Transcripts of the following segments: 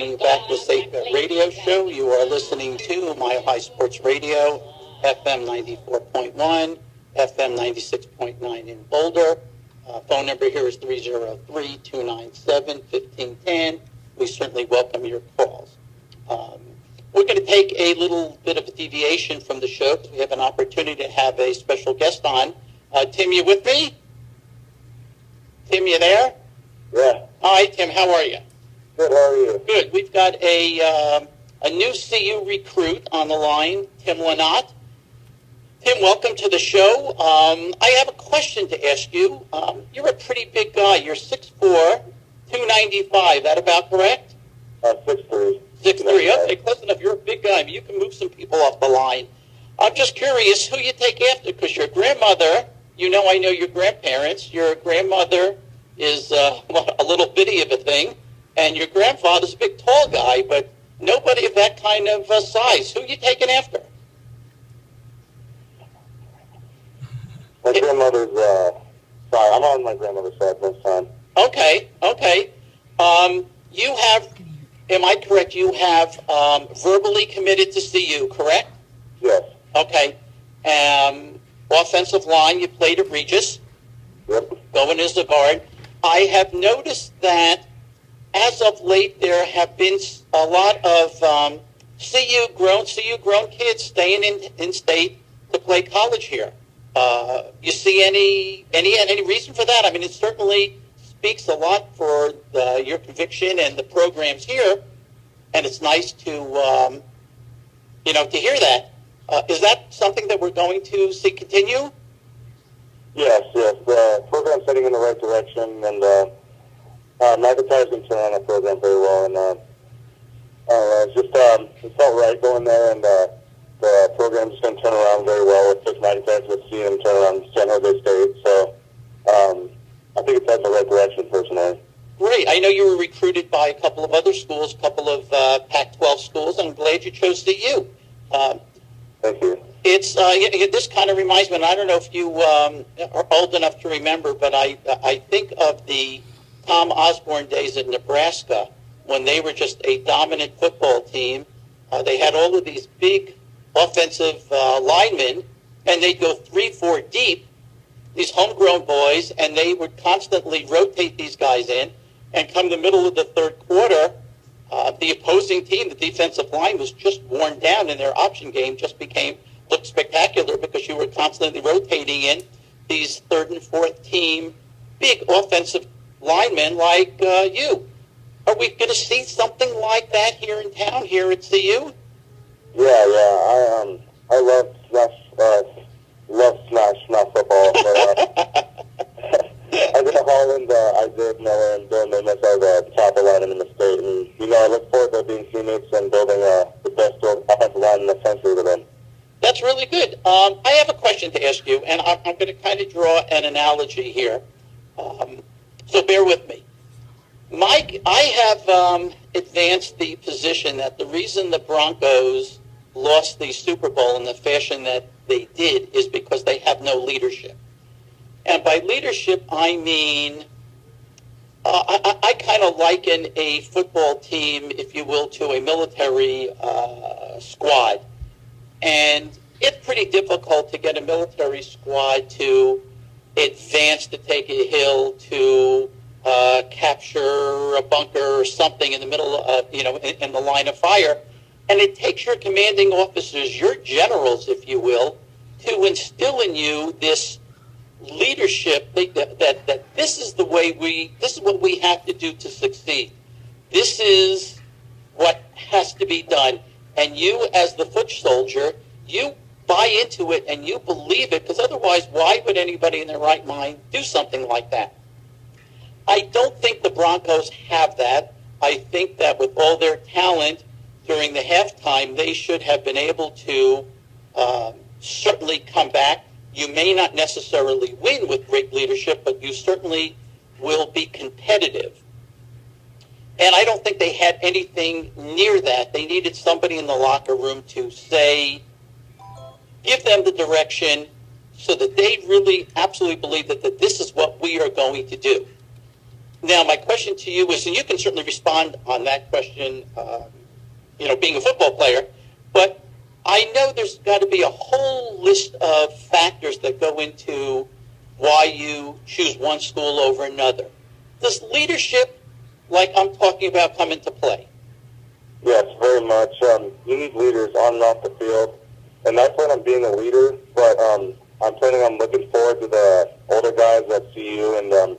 welcoming you back to the Safe Bet Radio Show. You are listening to Mile High Sports Radio, FM 94.1, FM 96.9 in Boulder. Phone number here is 303-297-1510. We certainly welcome your calls. We're going to take a little bit of a deviation from the show because we have an opportunity to have a special guest on. Tim, you with me? Tim, you there? Yeah. Hi, Tim. How are you? Good. How are you? Good. We've got a new CU recruit on the line, Tim Lynott. Tim, welcome to the show. I have a question to ask you. You're a pretty big guy. You're 6'4", 295. That about correct? 6'3". 6'3". Okay, close enough. You're a big guy. You can move some people off the line. I'm just curious who you take after, because your grandmother, I know your grandparents. Your grandmother is a little bitty of a thing, and your grandfather's a big tall guy, but nobody of that kind of size. Who you taking after? My grandmother's, sorry, I'm on my grandmother's side this time. Okay. You have, am I correct, you have verbally committed to CU, correct? Yes. Okay. Offensive line, you played at Regis. Yep. Going as a guard. I have noticed that as of late there have been a lot of CU grown kids staying in state to play college here. You see any reason for that? I mean, it certainly speaks a lot for your conviction and the programs here, and it's nice to to hear that. Is that something that we're going to see continue? Yes. The program's heading in the right direction, and McIntyre's been turning on the program very well, and it felt right going there, and the program's going to turn around very well. It took McIntyre to see him turn around San Jose State, so I think it's heading in the right direction personally. Great. I know you were recruited by a couple of other schools, a couple of Pac-12 schools. I'm glad you chose CU. Thank you. It's this kind of reminds me, and I don't know if you are old enough to remember, but I think of the Tom Osborne days in Nebraska when they were just a dominant football team. They had all of these big offensive linemen, and they'd go 3-4 deep, these homegrown boys, and they would constantly rotate these guys in, and come the middle of the third quarter, the opposing team, the defensive line, was just worn down, and their option game just looked spectacular because you were constantly rotating in these third and fourth team big offensive linemen like you. Are we going to see something like that here in town, here at CU? Yeah. I love smash football. But, I did Holland, Isaiah Miller, and Bill Namath as a top line in the state, and I look forward to being teammates and building the best offensive line in the country with them. That's really good. I have a question to ask you, and I'm going to kind of draw an analogy here. So bear with me. Mike, I have advanced the position that the reason the Broncos lost the Super Bowl in the fashion that they did is because they have no leadership. And by leadership, I mean, I kind of liken a football team, if you will, to a military squad. And it's pretty difficult to get a military squad to advance to take a hill, to capture a bunker or something in the middle of, in the line of fire. And it takes your commanding officers, your generals, if you will, to instill in you this leadership that this is the way this is what we have to do to succeed. This is what has to be done. And you, as the foot soldier, you buy into it and you believe it, because otherwise, why would anybody in their right mind do something like that? I don't think the Broncos have that. I think that with all their talent during the halftime, they should have been able to certainly come back. You may not necessarily win with great leadership, but you certainly will be competitive. And I don't think they had anything near that. They needed somebody in the locker room to say, give them the direction so that they really absolutely believe that this is what we are going to do. Now, my question to you is, and you can certainly respond on that question, being a football player, but I know there's got to be a whole list of factors that go into why you choose one school over another. Does leadership, like I'm talking about, come into play? Yes, very much. You need leaders on and off the field, and I plan on being a leader, but I'm planning on looking forward to the older guys at CU, and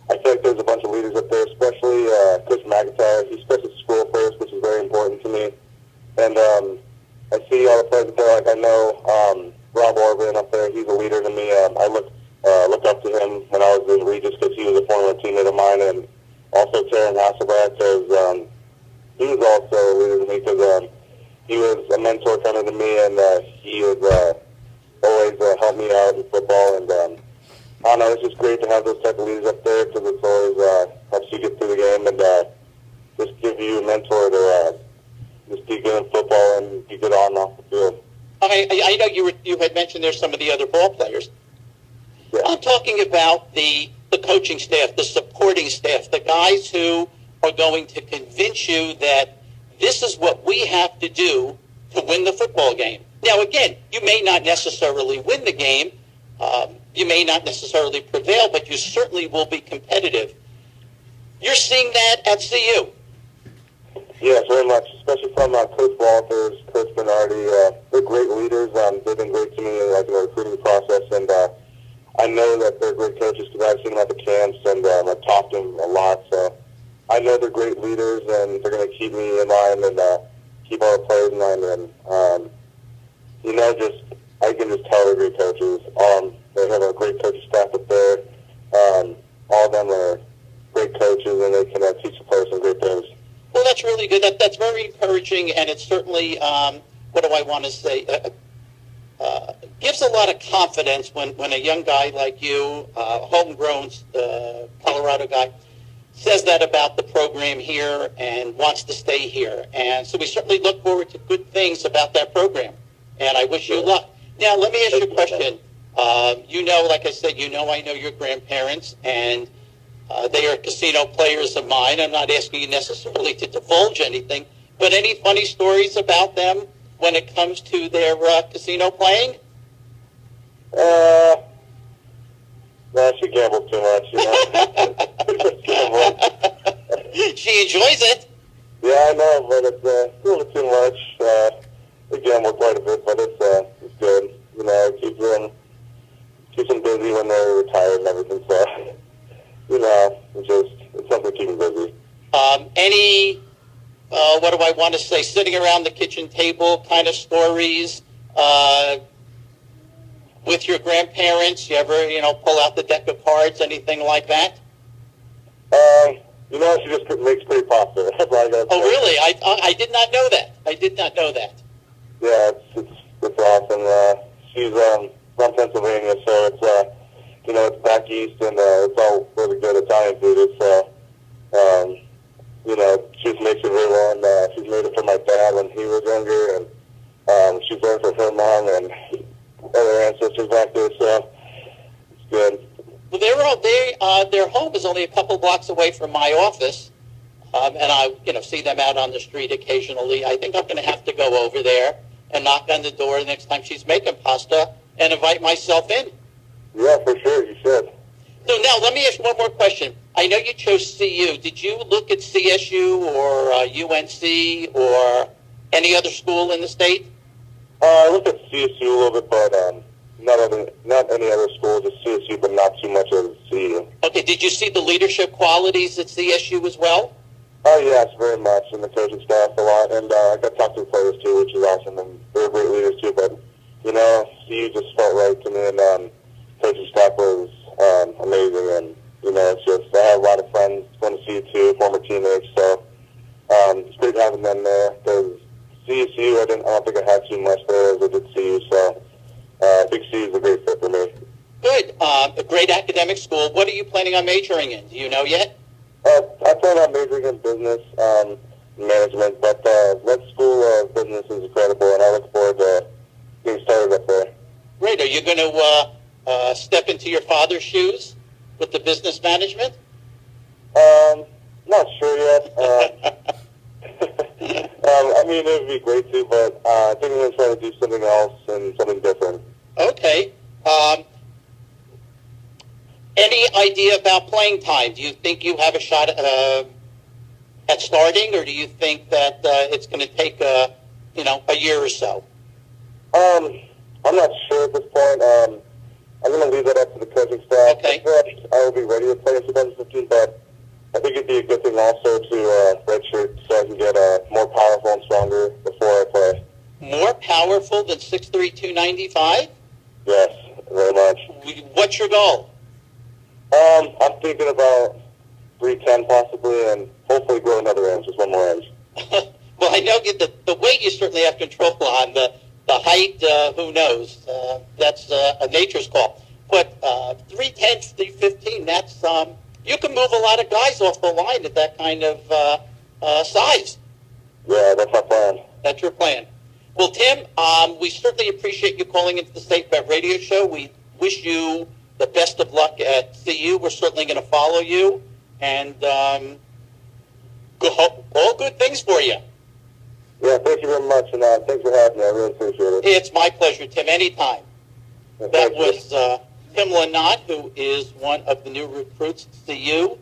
I feel like there's a bunch of leaders up there, especially Coach McIntyre. He starts at school first, which is very important to me. And I see all the players up there. Like I know Rob Orban up there. He's a leader to me. I looked up to him when I was in Regis because he was a former teammate of mine, and also Terran Hasselbeck because he was also a leader to me because he was a mentor kind of to me, and he was always helped me out in football. And I don't know, it's just great to have those type of leaders up there because it's always helps you get through the game and just give you a mentor to just be good in football and be good on and off the field. I know you had mentioned there's some of the other ball players. Yeah. I'm talking about the coaching staff, the supporting staff, the guys who are going to convince you that this is what we have to do to win the football game. Now, again, you may not necessarily win the game. You may not necessarily prevail, but you certainly will be competitive. You're seeing that at CU. Yes, very much, especially from Coach Walters, Coach Bernardi. They're great leaders. They've been great to me in the recruiting process, and I know that they're great coaches because I've seen them at the camps, and I've talked to them a lot. So I know they're great leaders, and they're going to keep me in line and keep all the players in line. And I can just tell they're great coaches. They have a great coaching staff up there. All of them are great coaches, and they can teach the players some great things. Well, that's really good. That's very encouraging, and it's certainly, what do I want to say, gives a lot of confidence when a young guy like you, homegrown Colorado guy, says that about the program here and wants to stay here. And so we certainly look forward to good things about that program, and I wish you luck. Now, let me ask you a question. Like I said, I know your grandparents, and they are casino players of mine. I'm not asking you necessarily to divulge anything, but any funny stories about them when it comes to their casino playing? No, she gambles too much, She enjoys it. Yeah, I know, but it's a little too much. They gamble quite a bit, but it's good. Keeps them busy when they're retired and everything, so, it's something to keep them busy. What do I want to say, sitting around the kitchen table kind of stories with your grandparents? You ever, pull out the deck of cards, anything like that? She just makes pretty pasta. Oh, really? I did not know that. I did not know that. Yeah, it's awesome. She's from Pennsylvania, so it's back east, and it's all really good Italian food. She just makes it very well, and she's made it for my dad when he was younger, and she's learned from her mom and other ancestors back there, so it's good. Well, their home is only a couple blocks away from my office, and I, see them out on the street occasionally. I think I'm going to have to go over there and knock on the door the next time she's making pasta and invite myself in. Yeah, for sure, you should. So now, let me ask you one more question. I know you chose CU. Did you look at CSU or UNC or any other school in the state? I looked at CSU a little bit, but not any other school, just CSU, but not too much of CU. Okay, did you see the leadership qualities at CSU as well? Oh, yes, very much, and the coaching staff a lot, and I got to talk to the players, too, which is awesome, and they're great leaders, too, but, CU just felt right to me, and coaching staff was amazing, and, it's just, I have a lot of friends going to CU, too, former teammates, so it's great having them there, because CSU, I don't think I had too much there as I did CU, so I think CU is a great fit for me. Good. A great academic school. What are you planning on majoring in? Do you know yet? I plan on majoring in business management, but that school of business is incredible, and I look forward to getting started up there. Great. Are you going to step into your father's shoes with the business management? Not sure yet. I mean, it would be great to, but I think I'm going to try to do something else and something different. Okay. Any idea about playing time? Do you think you have a shot at starting, or do you think that it's going to take a year or so? I'm not sure at this point. I'm going to leave that up to the coaching staff. Okay. I will be ready to play in 2015, but I think it'd be a good thing also to redshirt so I can get more powerful and stronger before I play. More powerful than 6'3", 295? Yes, very much. What's your goal? I'm thinking about 310 possibly, and hopefully grow another inch, just one more inch. Well, I know the weight you certainly have control on. The height, who knows? That's a nature's call. But 310, 315, that's you can move a lot of guys off the line at that kind of size. Yeah, that's my plan. That's your plan. Well, Tim, we certainly appreciate you calling into the Safe Bet Radio Show. We wish you the best of luck at CU. We're certainly going to follow you, and all good things for you. Yeah, thank you very much, and thanks for having me. I really appreciate it. It's my pleasure, Tim. Anytime. Yeah, That thank you. was Tim Lynott, who is one of the new recruits at CU.